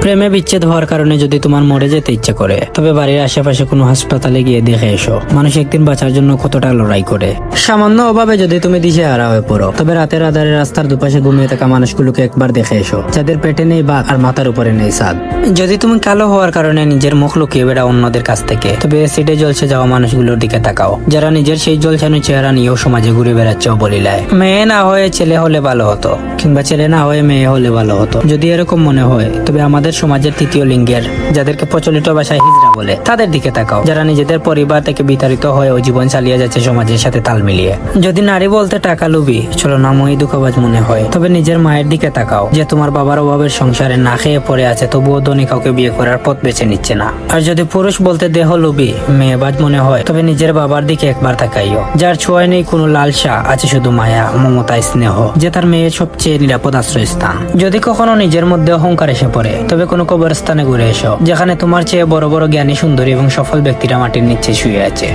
প্রেমে বিচ্ছেদ হওয়ার কারণে যদি তোমার মরে যেতে ইচ্ছে করে, তবে বাড়ির আশেপাশে কোনো হাসপাতালে গিয়ে দেখে এসো মানুষ একদিন বাঁচার জন্য কতটা লড়াই করে। সামান্য অভাবে যদি তুমি দিশেহারা হয়ে পড়ো, তবে রাতের আধারে রাস্তার দুপাশে ঘুমিয়ে থাকা মানুষগুলোকে একবার দেখে এসো, যাদের পেটে নেই ভাত আর মাথার উপরে নেই ছাদ। যদি তুমি কালো হওয়ার কারণে নিজের মুখ লুকিয়ে বেড়াও অন্যদের কাছ থেকে, তবে অ্যাসিডে জ্বলছে যাওয়া মানুষগুলোর দিকে তাকাও, যারা নিজের সেই জ্বলছানো চেহারা নিয়েও সমাজে ঘুরে বেড়াচ্ছে অবলীলায়। মেয়ে না হয়ে ছেলে হলে ভালো হতো, কিংবা ছেলে না হয়ে মেয়ে হলে ভালো হতো। যদি এরকম মনে হয়, তবে আমাদের সমাজের তৃতীয় লিঙ্গের, যাদেরকে প্রচলিত ভাষায় হিজড়া বলে, তাদের দিকে তাকাও, যারা নিজেদের পরিবার থেকে বিতাড়িত হয়ে জীবন চালিয়ে যাচ্ছে সমাজের সাথে তাল মিলিয়ে। যদি নারী বলতে টাকা লুবি, চলো নামই দুঃখবাজ মনে হয়, তবে নিজের মায়ের দিকে তাকাও, যে তোমার বাবার অভাবের সংসারে না খেয়ে পড়ে আছে, তবুও ধনী কাউকে বিয়ে করার পথ বেছে নিচ্ছে না। আর যদি পুরুষ বলতে দেহ লুবি, মেয়েবাজ মনে হয়, তবে নিজের বাবার দিকে একবার তাকাইও, যার ছোঁয়ায় নেই কোনো লালসা, আছে শুধু মায়া, মমতা, স্নেহ, যে তার মেয়ের সবচেয়ে নিরাপদ আশ্রয়স্থান। যদি কখনো নিজের মধ্যে অহংকার এসে পড়ে, তবে কোনো কবরস্থানে ঘুরে এসো, যেখানে তোমার চেয়ে বড় বড় জ্ঞানী, সুন্দরী এবং সফল ব্যক্তিরা মাটির নিচে শুয়ে আছে।